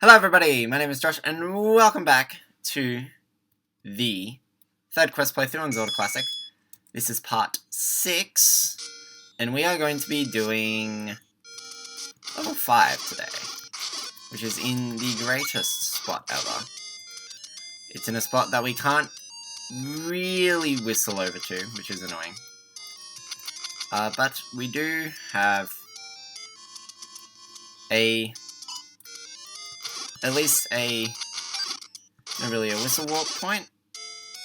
Hello everybody, my name is Josh, and welcome back to the third quest playthrough on Zelda Classic. This is part 6, and we are going to be doing level 5 today, which is in the greatest spot ever. It's in a spot that we can't really whistle over to, which is annoying. But we do have at least not really a whistle warp point.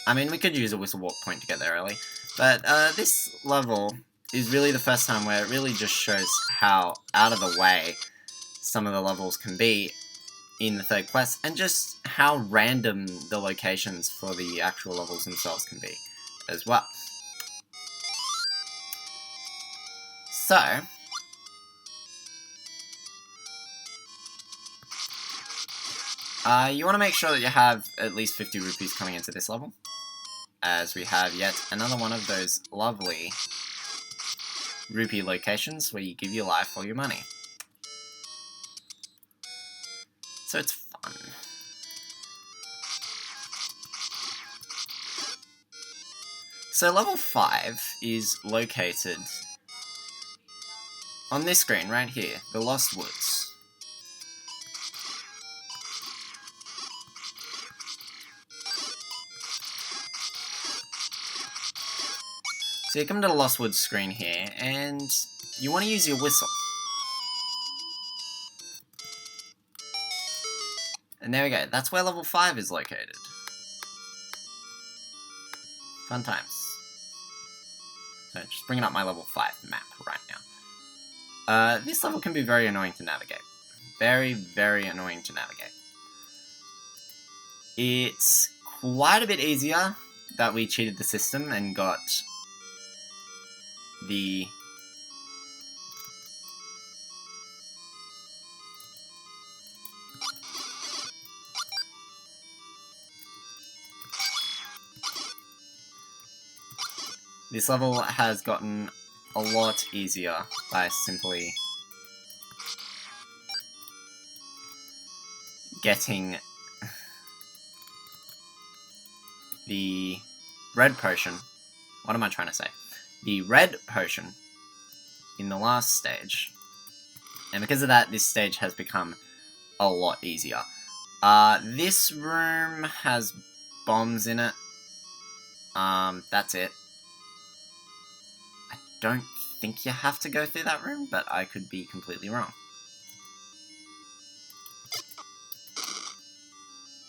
I mean, we could use a whistle warp point to get there early, but this level is really the first time where it really just shows how out of the way some of the levels can be in the third quest, and just how random the locations for the actual levels themselves can be as well. So, you want to make sure that you have at least 50 rupees coming into this level, as we have yet another one of those lovely rupee locations where you give your life or your money. So it's fun. So level 5 is located on this screen right here, the Lost Woods. So you come to the Lost Woods screen here, and you want to use your whistle. And there we go, that's where level 5 is located. Fun times. So just bringing up my level 5 map right now. This level can be very annoying to navigate. Very, very annoying to navigate. It's quite a bit easier that we cheated the system and got the this level has gotten a lot easier by simply getting the red potion. What am I trying to say? The red potion in the last stage, and because of that, this stage has become a lot easier. This room has bombs in it. That's it. I don't think you have to go through that room, but I could be completely wrong.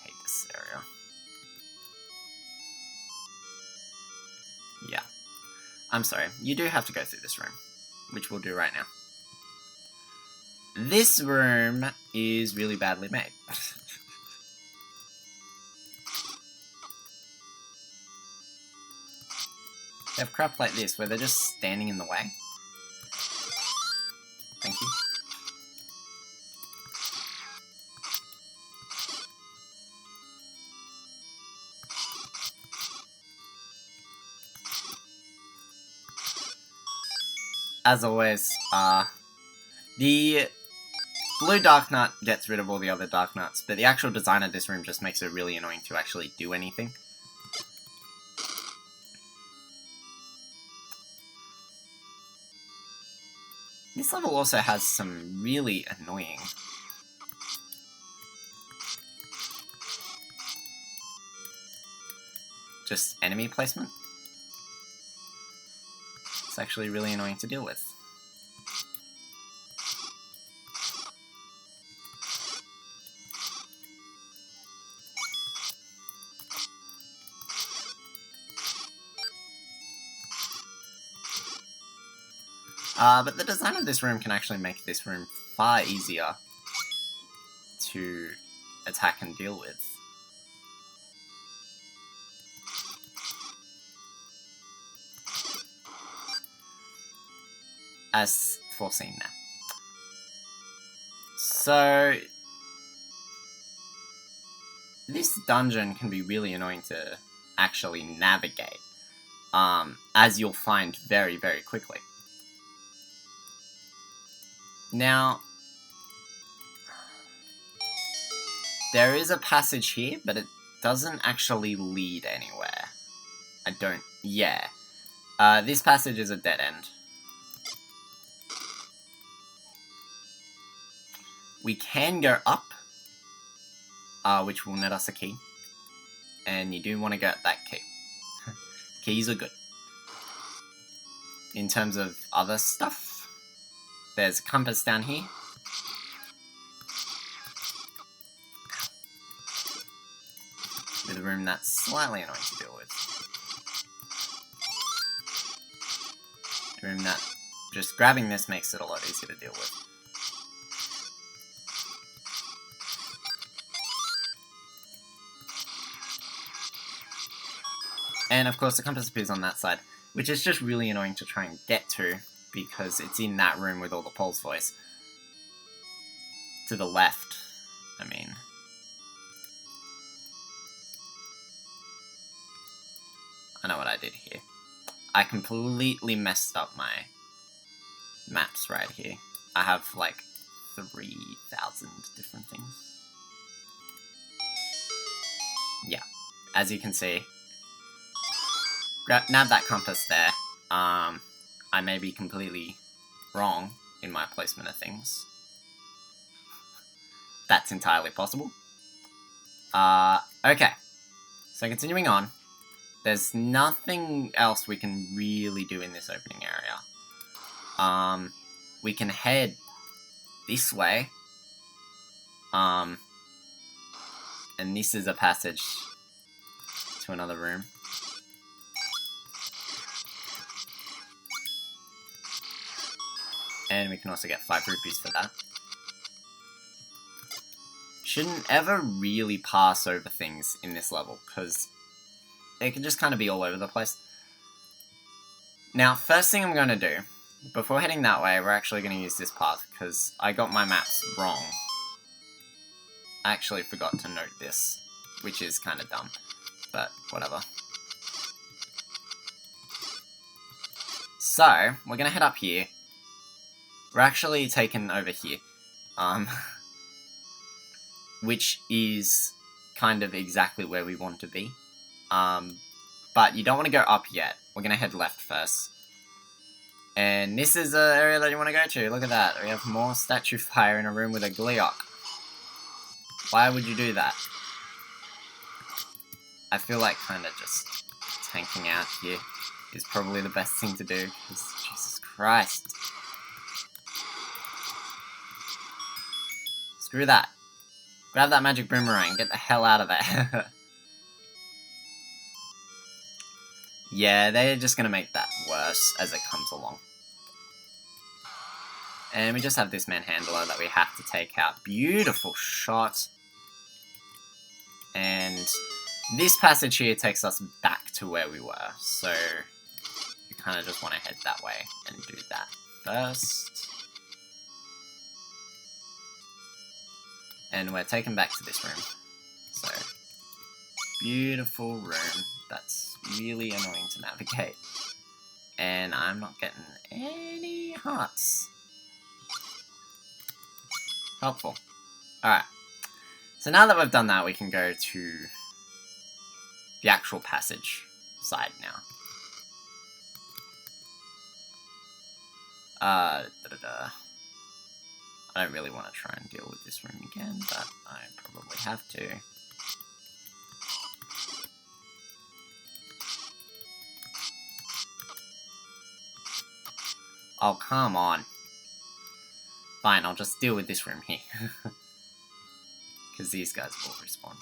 Hate this area. Yeah. I'm sorry, you do have to go through this room, which we'll do right now. This room is really badly made. They have crap like this, where they're just standing in the way. Thank you. As always, the blue Dark Nut gets rid of all the other Dark Nuts, but the actual design of this room just makes it really annoying to actually do anything. This level also has some really annoying just enemy placement. It's actually really annoying to deal with. But the design of this room can actually make this room far easier to attack and deal with. As foreseen now. So, this dungeon can be really annoying to actually navigate, as you'll find very, very quickly. Now, There is a passage here, but it doesn't actually lead anywhere. Yeah. This passage is a dead end. We can go up, which will net us a key. And you do want to get that key. Keys are good. In terms of other stuff, there's a compass down here. With a room that's slightly annoying to deal with. A room that just grabbing this makes it a lot easier to deal with. And of course the compass appears on that side, which is just really annoying to try and get to, because it's in that room with all the Pole's voice. To the left, I mean. I know what I did here. I completely messed up my maps right here. I have like 3,000 different things. Yeah, as you can see, nab that compass there. I may be completely wrong in my placement of things. That's entirely possible. Okay, so continuing on. There's nothing else we can really do in this opening area. We can head this way. And this is a passage to another room. And we can also get 5 rupees for that. Shouldn't ever really pass over things in this level, because it can just kind of be all over the place. Now, first thing I'm going to do, before heading that way, we're actually going to use this path, because I got my maps wrong. I actually forgot to note this, which is kind of dumb, but whatever. So, we're going to head up here. We're actually taken over here, which is kind of exactly where we want to be. But you don't want to go up yet. We're going to head left first. And this is the area that you want to go to. Look at that. We have more statue fire in a room with a Gleeok. Why would you do that? I feel like kind of just tanking out here is probably the best thing to do. Because, Jesus Christ. Screw that. Grab that Magic Boomerang. Get the hell out of there. Yeah, they're just going to make that worse as it comes along. And we just have this manhandler that we have to take out. Beautiful shot. And this passage here takes us back to where we were. So you kind of just want to head that way and do that first. And we're taken back to this room. So, beautiful room. That's really annoying to navigate. And I'm not getting any hearts. Helpful. Alright. So now that we've done that, we can go to the actual passage side now. I don't really want to try and deal with this room again, but I probably have to. Oh, come on. Fine, I'll just deal with this room here. Because these guys will respawn.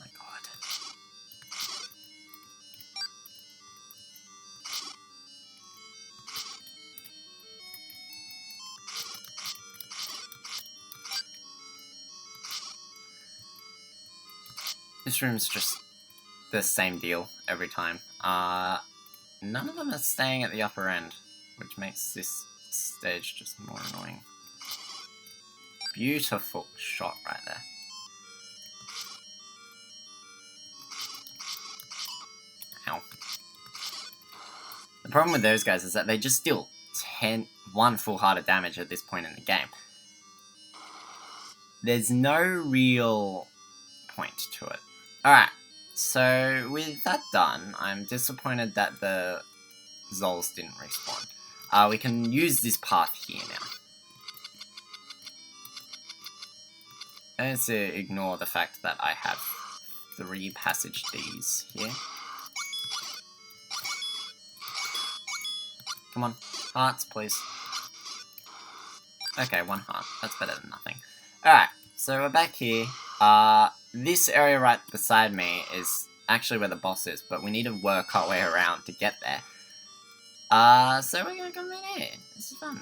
My God. This room's just the same deal every time. None of them are staying at the upper end, which makes this stage, just more annoying. Beautiful shot right there. Ow. The problem with those guys is that they just deal 1 full heart of damage at this point in the game. There's no real point to it. Alright, so with that done, I'm disappointed that the Zols didn't respawn. We can use this path here now. I need to ignore the fact that I have 3 passage Ds here. Come on, hearts, please. Okay, 1 heart. That's better than nothing. Alright, so we're back here. This area right beside me is actually where the boss is, but we need to work our way around to get there. So we're gonna come in here. This is fun.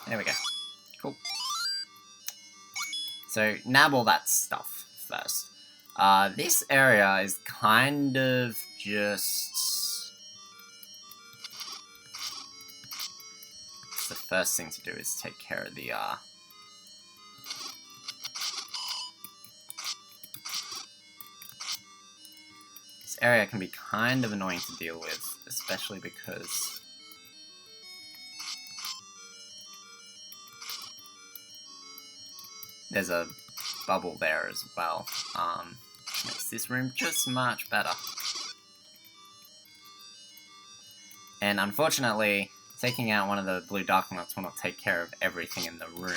There we go. Cool. So, nab all that stuff first. This area is kind of just... the first thing to do is take care of the, This area can be kind of annoying to deal with, especially because... there's a bubble there as well. Makes this room just much better. And unfortunately, taking out one of the blue dark nuts will not take care of everything in the room.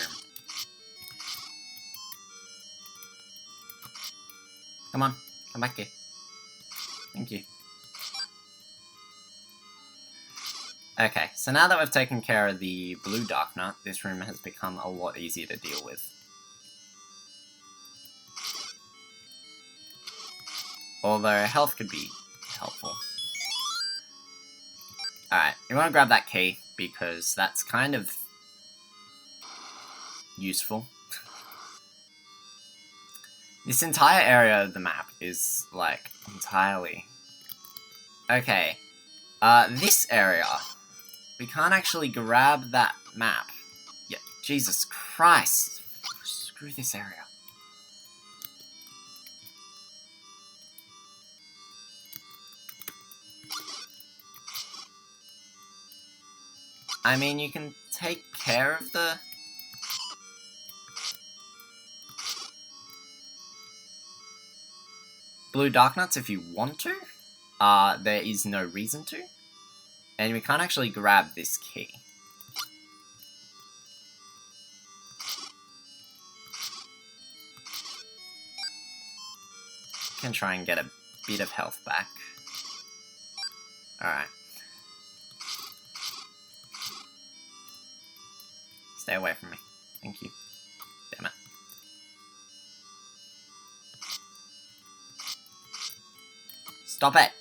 Come on, come back here. Thank you. Okay, so now that we've taken care of the blue dark nut, this room has become a lot easier to deal with. Although health could be helpful. Alright, you want to grab that key, because that's kind of useful. This entire area of the map is, like, entirely... Okay, this area, we can't actually grab that map. Yeah, Jesus Christ. Screw this area. I mean, you can take care of the... blue dark nuts if you want to. There is no reason to. And we can't actually grab this key. Can try and get a bit of health back. Alright. Stay away from me. Thank you. Damn it. Stop it!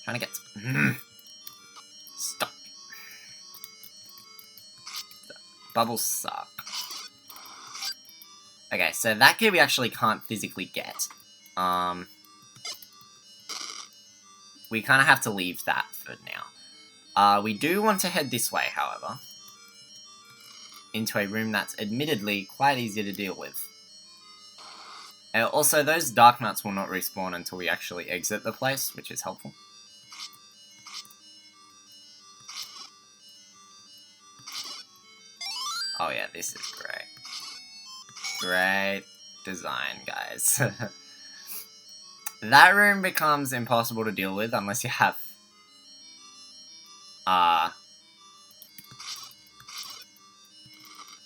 Trying to get... Stop. Bubbles suck. Okay, so that key we actually can't physically get. We kind of have to leave that for now. We do want to head this way, however. Into a room that's admittedly quite easy to deal with. Also, those dark nuts will not respawn until we actually exit the place, which is helpful. Oh yeah, this is great. Great design, guys. That room becomes impossible to deal with unless you have...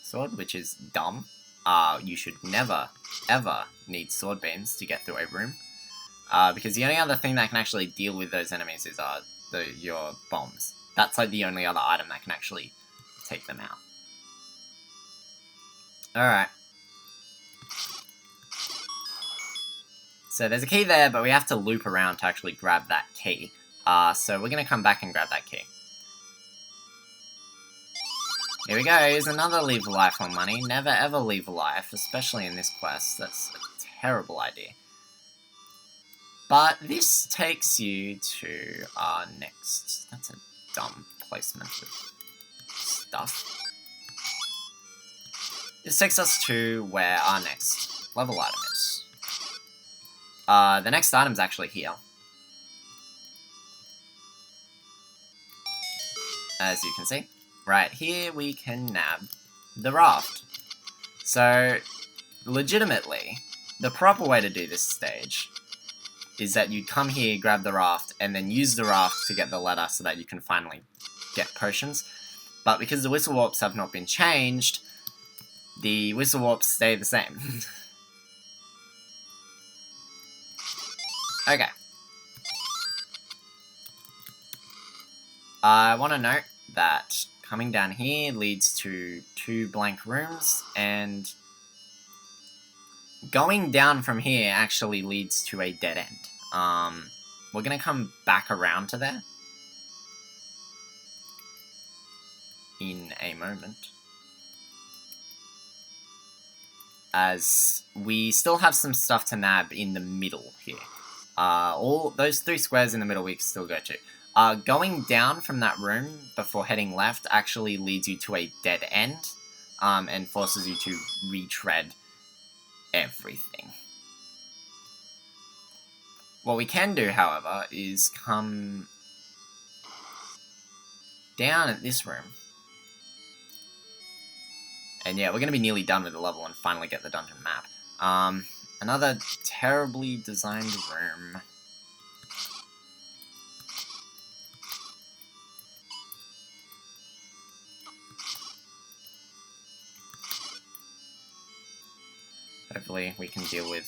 sword, which is dumb. You should never, ever need sword beams to get through a room. Because the only other thing that can actually deal with those enemies is your bombs. That's like the only other item that can actually take them out. Alright. So there's a key there, but we have to loop around to actually grab that key. So we're gonna come back and grab that key. Here we go, here's another leave a life on money. Never ever leave a life, especially in this quest. That's a terrible idea. But this takes you to our next... That's a dumb placement of stuff. This takes us to where our next level item is. The next item's actually here. As you can see. Right here we can nab the Raft. So, legitimately, the proper way to do this stage is that you come here, grab the Raft, and then use the Raft to get the ladder so that you can finally get potions. But because the Whistle Warps have not been changed, the Whistle Warps stay the same. Okay. I want to note that coming down here leads to 2 blank rooms, and going down from here actually leads to a dead end. We're gonna come back around to there in a moment, as we still have some stuff to nab in the middle here. All those 3 squares in the middle we can still go to. Going down from that room before heading left actually leads you to a dead end, and forces you to retread everything. What we can do, however, is come down at this room. And yeah, we're going to be nearly done with the level and finally get the dungeon map. Another terribly designed room. Hopefully we can deal with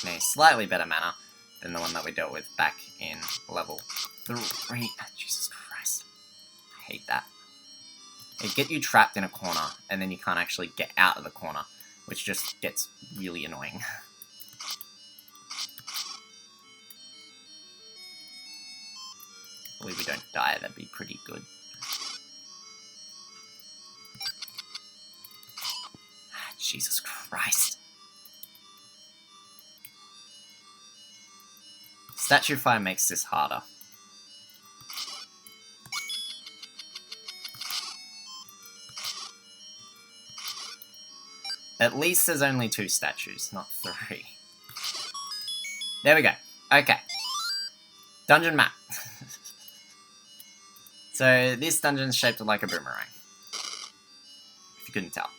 in a slightly better manner than the one that we dealt with back in level 3. Jesus Christ. I hate that. They get you trapped in a corner, and then you can't actually get out of the corner, which just gets really annoying. Hopefully we don't die, that'd be pretty good. Jesus Christ. Statue Fire makes this harder. At least there's only 2 statues, not 3. There we go. Okay. Dungeon map. So, this dungeon's shaped like a boomerang. If you couldn't tell.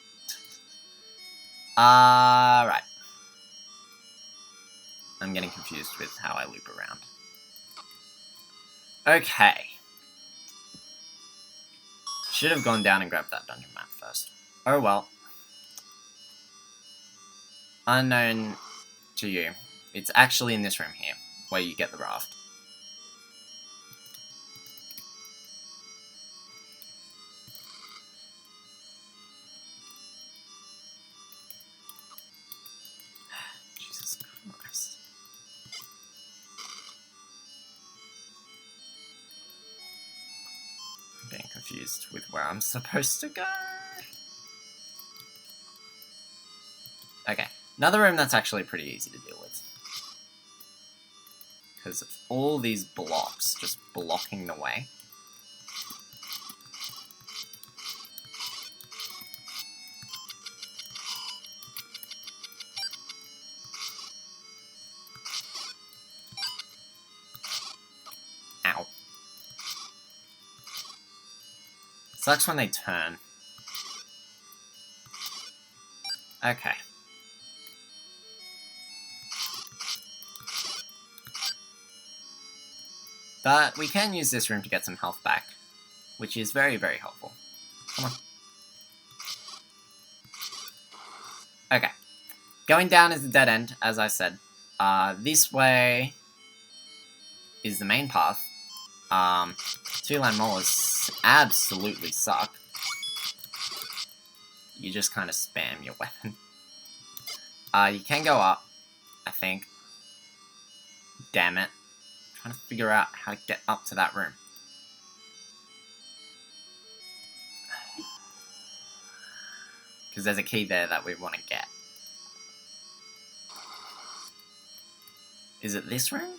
Right. I'm getting confused with how I loop around. Okay. Should have gone down and grabbed that dungeon map first. Oh well. Unknown to you. It's actually in this room here, where you get the raft. Jesus Christ. I'm getting confused with where I'm supposed to go. Okay. Another room that's actually pretty easy to deal with. Because of all these blocks just blocking the way. Ow. Sucks when they turn. Okay. But we can use this room to get some health back, which is very, very helpful. Come on. Okay. Going down is the dead end, as I said. This way is the main path. 2-line molars absolutely suck. You just kind of spam your weapon. You can go up, I think. Damn it. Trying to figure out how to get up to that room. Because there's a key there that we want to get. Is it this room?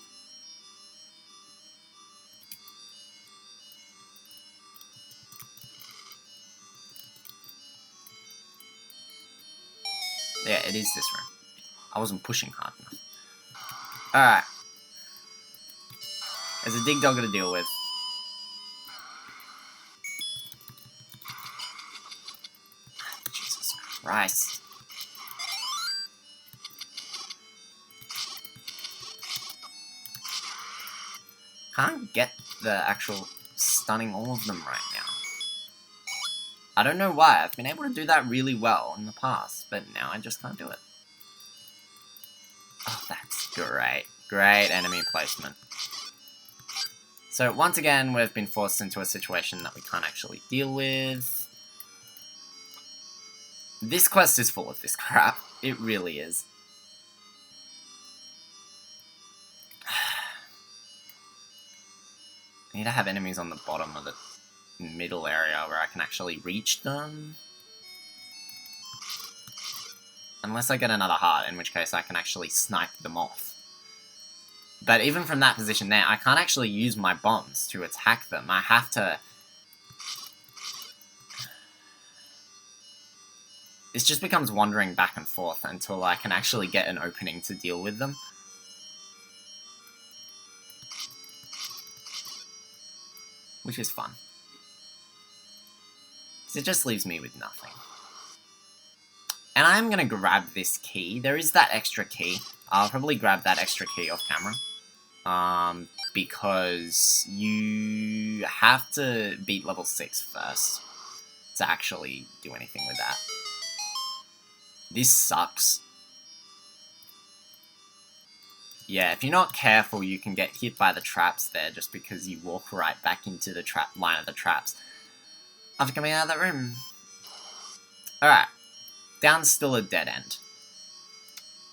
Yeah, it is this room. I wasn't pushing hard enough. Alright. There's a dig dogger to deal with. Jesus Christ. Can't get the actual stunning all of them right now. I don't know why. I've been able to do that really well in the past, but now I just can't do it. Oh, that's great. Great enemy placement. So once again, we've been forced into a situation that we can't actually deal with. This quest is full of this crap. It really is. I need to have enemies on the bottom of the middle area where I can actually reach them. Unless I get another heart, in which case I can actually snipe them off. But even from that position there, I can't actually use my bombs to attack them. I have to... This just becomes wandering back and forth until I can actually get an opening to deal with them. Which is fun. It just leaves me with nothing. And I'm gonna grab this key. There is that extra key. I'll probably grab that extra key off camera. Because you have to beat level 6 first to actually do anything with that. This sucks. Yeah, if you're not careful, you can get hit by the traps there just because you walk right back into the trap line of the traps after coming out of that room. Alright. Down's still a dead end.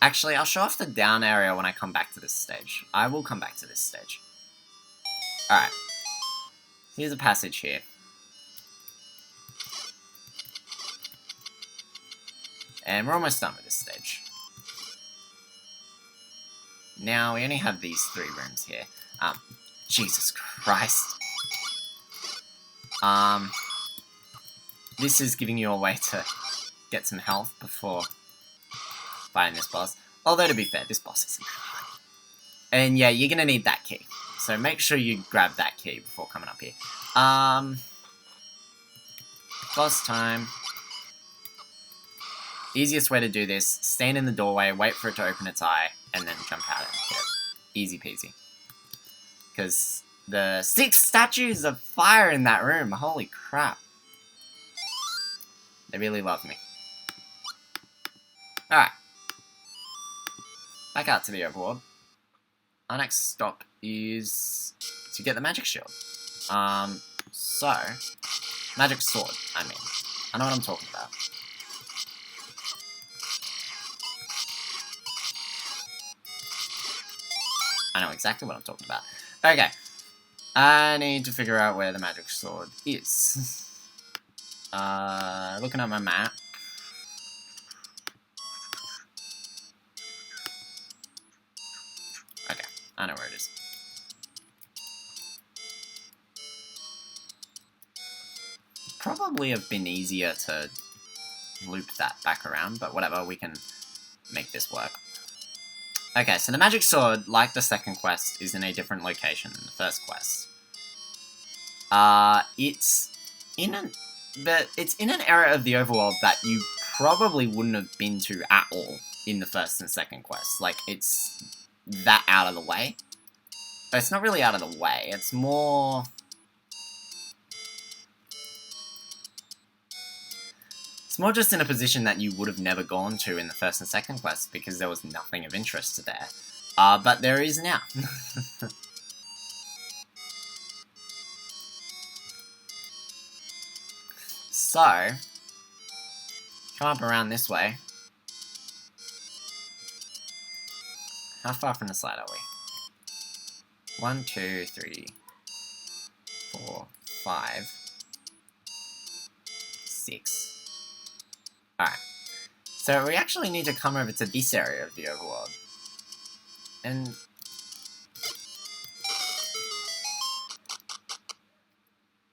Actually, I'll show off the down area when I come back to this stage. I will come back to this stage. Alright. Here's a passage here. And we're almost done with this stage. Now, we only have these 3 rooms here. Jesus Christ. This is giving you a way to get some health before fighting this boss. Although, to be fair, this boss isn't hard. And yeah, you're gonna need that key. So make sure you grab that key before coming up here. Boss time. Easiest way to do this, stand in the doorway, wait for it to open its eye, and then jump out and hit it. Easy peasy. Because the 6 statues of fire in that room, holy crap. They really love me. Alright. Back out to the overworld. Our next stop is to get the magic shield. So, magic sword, I mean. I know what I'm talking about. I know exactly what I'm talking about. Okay. I need to figure out where the magic sword is. Looking at my map. Okay, I know where it is. Probably have been easier to loop that back around, but whatever, we can make this work. Okay, so the magic sword, like the second quest, is in a different location than the first quest. It's in an area of the overworld that you probably wouldn't have been to at all in the first and second quest. Like, it's that out of the way. But it's not really out of the way, it's more... It's more just in a position that you would have never gone to in the first and second quest, because there was nothing of interest there. But there is now. So, come up around this way. How far from the side are we? 1, 2, 3, 4, 5, 6. Alright. So we actually need to come over to this area of the overworld. And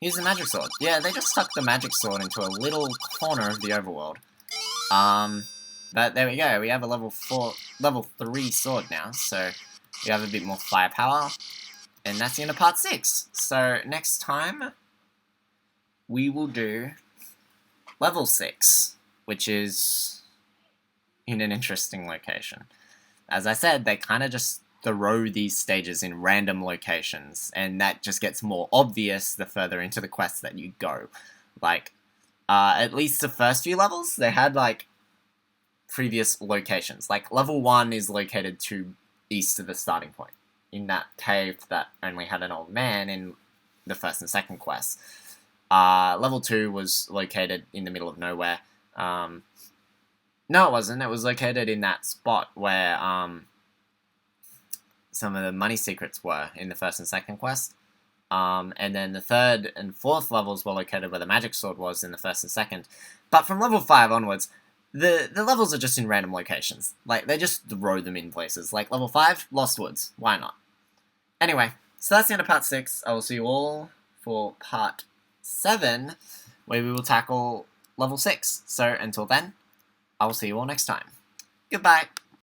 Use the magic sword. Yeah, they just stuck the magic sword into a little corner of the overworld. But there we go. We have a level 3 sword now, so we have a bit more firepower. And that's the end of part 6. So next time, we will do level 6, which is in an interesting location. As I said, they kind of just throw these stages in random locations, and that just gets more obvious the further into the quest that you go. Like, at least the first few levels, they had, like, previous locations. Like, level 1 is located to east of the starting point, in that cave that only had an old man in the first and second quests. Level 2 was located in the middle of nowhere. No, it wasn't. It was located in that spot where, some of the money secrets were in the first and second quest. And then the third and fourth levels were located where the magic sword was in the first and second. But from level 5 onwards, the levels are just in random locations. Like, they just throw them in places. Like, level 5, Lost Woods. Why not? Anyway, so that's the end of part 6. I will see you all for part 7, where we will tackle level 6. So, until then, I will see you all next time. Goodbye!